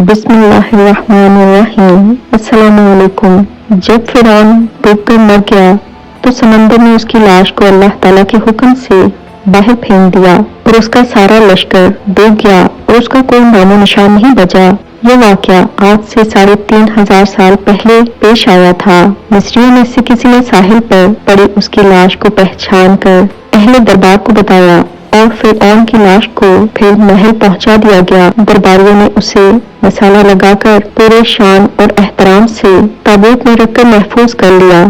بسم اللہ الرحمن الرحیم۔ السلام علیکم۔ جب فرعون ڈوب کر مر گیا تو سمندر نے اس کی لاش کو اللہ تعالیٰ کے حکم سے باہر پھینک دیا اور اس کا سارا لشکر ڈوب گیا اور اس کا کوئی نام و نشان نہیں بچا۔ یہ واقعہ آج سے 3500 سال پہلے پیش آیا تھا۔ مصریوں میں سے کسی نے ساحل پر پڑی اس کی لاش کو پہچان کر اہل دربار کو بتایا اور فرعون کی لاش کو پھر محل پہنچا دیا گیا۔ درباریوں نے اسے مسالہ لگا کر پورے شان اور احترام سے تابوت میں رکھ کر محفوظ کر لیا۔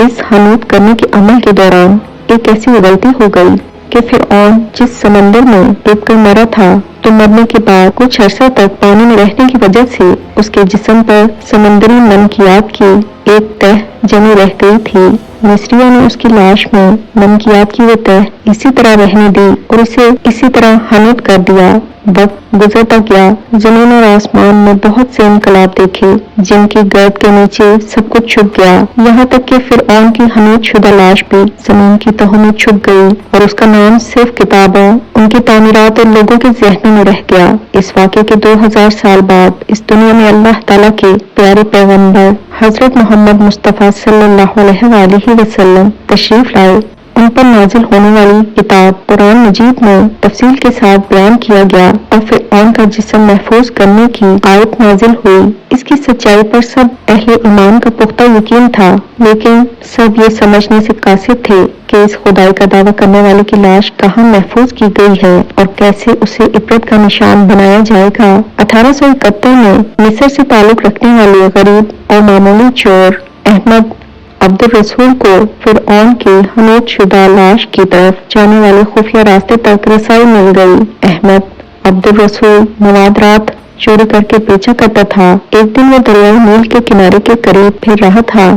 اس حنوط کرنے کے عمل کے دوران ایک ایسی غلطی ہو گئی کہ فرعون جس سمندر میں ڈوب کر مرا تھا تو مرنے کے بعد کچھ عرصہ تک پانی میں رہنے کی وجہ سے اس کے جسم پر سمندری نمکیات کی ایک تہ جمی رہ گئی تھی۔ مصریوں نے اس کی لاش میں نمکیات کی وہ تہ اسی طرح رہنے دی اور اسے اسی طرح حنوط کر دیا۔ وقت گزرتا گیا، زمین اور آسمان میں بہت سے انقلاب دیکھے جن کی گرد کے نیچے سب کچھ چھپ گیا، یہاں تک کہ فرعون کی حنوط شدہ لاش بھی زمین کی تہوں میں چھپ گئی اور اس کا نام صرف کتابوں، ان کی تعمیرات اور لوگوں کے ذہنوں میں رہ گیا۔ اس واقعے کے 2000 سال بعد اس دنیا میں اللہ تعالیٰ کے پیارے پیغمبر حضرت محمد مصطفیٰ صلی اللہ علیہ وآلہ وسلم تشریف لائے۔ ان پر نازل ہونے والی کتاب قرآن مجید میں تفصیل کے ساتھ بیان کیا گیا اور فرعون کا جسم محفوظ کرنے کی آیت نازل ہوئی۔ اس کی سچائی پر سب اہل ایمان کا پختہ یقین تھا، لیکن سب یہ سمجھنے سے قاصر تھے کہ اس خدائی کا دعویٰ کرنے والے کی لاش کہاں محفوظ کی گئی ہے اور کیسے اسے عبرت کا نشان بنایا جائے گا۔ 1871 میں مصر سے تعلق رکھنے والے غریب اور معمولی چور احمد عبد الرسول کو فرعون کی حنوط شدہ لاش کی طرف جانے والے خفیہ راستے تک رسائی مل گئی۔ احمد عبد الرسول موادرات چوری کر کے بیچا کرتا تھا۔ ایک دن وہ دریائے نیل کے کنارے کے قریب پھر رہا تھا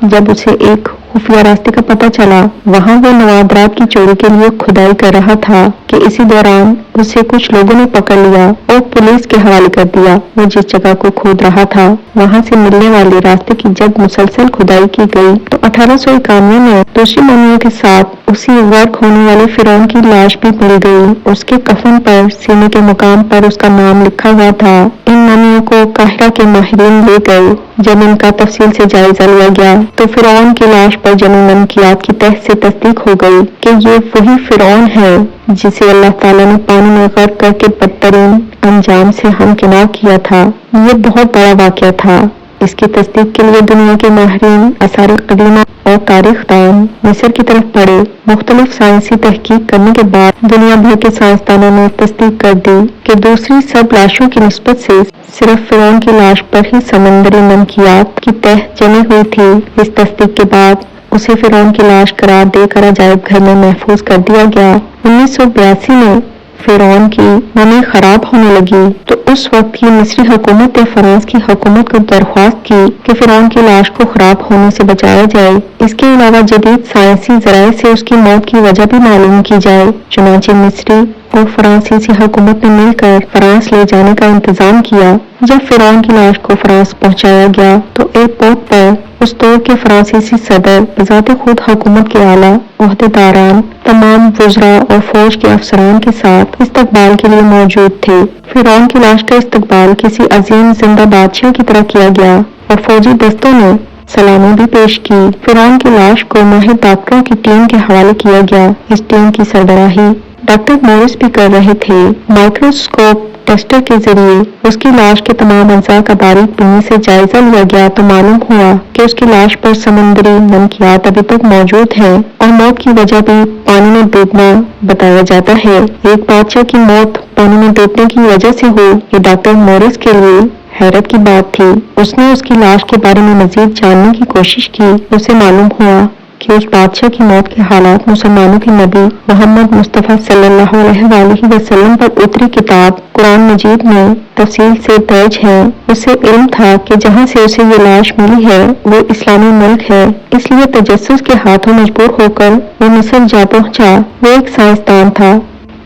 جب اسے ایک خفیہ راستے کا پتہ چلا۔ وہاں وہ موادرات کی چوری کے لیے کھدائی کر رہا تھا کہ اسی دوران اسے کچھ لوگوں نے پکڑ لیا اور پولیس کے حوالے کر دیا۔ وہ جس جگہ کو کھود رہا تھا وہاں سے ملنے والے راستے کی جب مسلسل کھدائی کی گئی تو 1891 میں دوسری مومیوں کے ساتھ اسی غرق ہونے والے فرعون کی لاش بھی مل گئی۔ اس کے کفن پر سینے کے مقام پر اس کا نام لکھا ہوا تھا۔ ان مومیوں کو قاہرہ کے ماہرین لے گئے۔ جب ان کا تفصیل سے جائزہ لیا گیا تو فرعون کی لاش پر جمی نمکیات کی تہ سے تصدیق ہو گئی کہ یہ وہی فرعون ہے جسے اللہ تعالیٰ نے پانی میں غرق کر کے بدترین انجام سے ہمکنار کیا تھا۔ یہ بہت بڑا واقعہ تھا۔ اس کی تصدیق کے لیے دنیا کے ماہرین آثار قدیمہ اور تاریخ دان مصر کی طرف بڑھے۔ مختلف سائنسی تحقیق کرنے کے بعد دنیا بھر کے سائنسدانوں نے تصدیق کر دی کہ دوسری سب لاشوں کی نسبت سے صرف فرعون کی لاش پر ہی سمندری نمکیات کی تہ جمی ہوئی تھی۔ اس تصدیق کے بعد اسے فرعون کی لاش قرار دے کر عجائب گھر میں محفوظ کر دیا گیا۔ 1982 میں فرعون کی مومی خراب ہونے لگی تو اس وقت کی مصری حکومت نے فرانس کی حکومت کو درخواست کی کہ فرعون کی لاش کو خراب ہونے سے بچایا جائے۔ اس کے علاوہ جدید سائنسی ذرائع سے اس کی موت کی وجہ بھی معلوم کی جائے۔ چنانچہ مصری اور فرانسیسی حکومت نے مل کر فرانس لے جانے کا انتظام کیا۔ جب فرعون کی لاش کو فرانس پہنچایا گیا تو ایئرپورٹ پر اس دور کے فرانسیسی صدر بذات خود حکومت کے اعلیٰ عہدیداران تمام وزراء اور فوج کے افسران کے ساتھ استقبال کے لیے موجود تھے۔ فرعون کی لاش کا استقبال کسی عظیم زندہ بادشاہ کی طرح کیا گیا اور فوجی دستوں نے سلامی بھی پیش کی۔ فرعون کی لاش کو ماہر ڈاکٹروں کی ٹیم کے حوالے کیا گیا۔ اس ٹیم کی سربراہی ڈاکٹر مورس بھی کر رہے تھے۔ مائکروسکوپ ٹیسٹر کے ذریعے اس کی لاش کے تمام اجزاء کا باریک بینی سے جائزہ لیا گیا تو معلوم ہوا کہ اس کی لاش پر سمندری نمکیات ابھی تک موجود ہیں اور موت کی وجہ بھی پانی میں ڈوبنا بتایا جاتا ہے۔ ایک بادشاہ کی موت پانی میں ڈوبنے کی وجہ سے ہوئی، یہ ڈاکٹر مورس کے لیے حیرت کی بات تھی۔ اس نے اس کی لاش کے بارے میں مزید جاننے کی کوشش کی۔ اسے معلوم ہوا کہ اس بادشاہ کی موت کے حالات مسلمانوں کے نبی محمد مصطفیٰ صلی اللہ علیہ وآلہ وسلم پر اتری کتاب قرآن مجید میں تفصیل سے درج ہے۔ اسے علم تھا کہ جہاں سے اسے یہ لاش ملی ہے وہ اسلامی ملک ہے، اس لیے تجسس کے ہاتھوں مجبور ہو کر وہ مصر جا پہنچا۔ وہ ایک سائنسدان تھا۔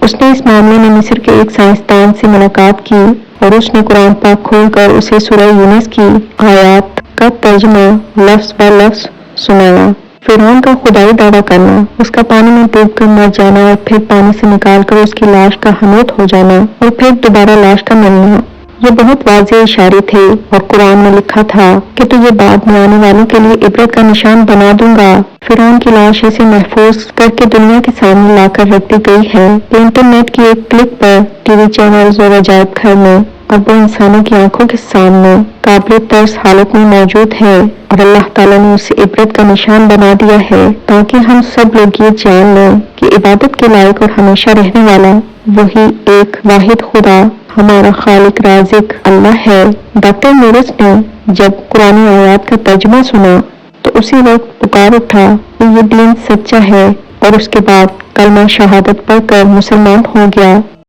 اس نے اس معاملے میں مصر کے ایک سائنسدان سے ملاقات کی اور اس نے قرآن پاک کھول کر اسے سورہ یونس کی آیات کا ترجمہ لفظ بہ لفظ سنایا۔ فرعون کا خدائی دعویٰ کرنا، اس کا پانی میں ڈوب کر مر جانا اور پھر پانی سے نکال کر اس کی لاش کا حنوط ہو جانا اور پھر دوبارہ لاش کا ملنا، یہ بہت واضح اشارے تھے اور قرآن میں لکھا تھا کہ تجھے بعد میں آنے والوں کے لیے عبرت کا نشان بنا دوں گا۔ فرعون کی لاش اسے محفوظ کر کے دنیا کے سامنے لا کر رکھ دی گئی ہے کہ انٹرنیٹ کی ایک کلک پر ٹی وی چینلز اور عجائب گھر میں اب وہ انسانوں کی آنکھوں کے سامنے قابل ترس حالت میں موجود ہے، اور اللہ تعالیٰ نے اسے عبرت کا نشان بنا دیا ہے تاکہ ہم سب لوگ یہ جان لیں کہ عبادت کے لائق اور ہمیشہ رہنے والا وہی ایک واحد خدا ہمارا خالق رازق اللہ ہے۔ ڈاکٹر نورس نے جب قرآن آیات کا ترجمہ سنا تو اسی وقت پکار اٹھا کہ یہ دین سچا ہے، اور اس کے بعد کلمہ شہادت پڑھ کر مسلمان ہو گیا۔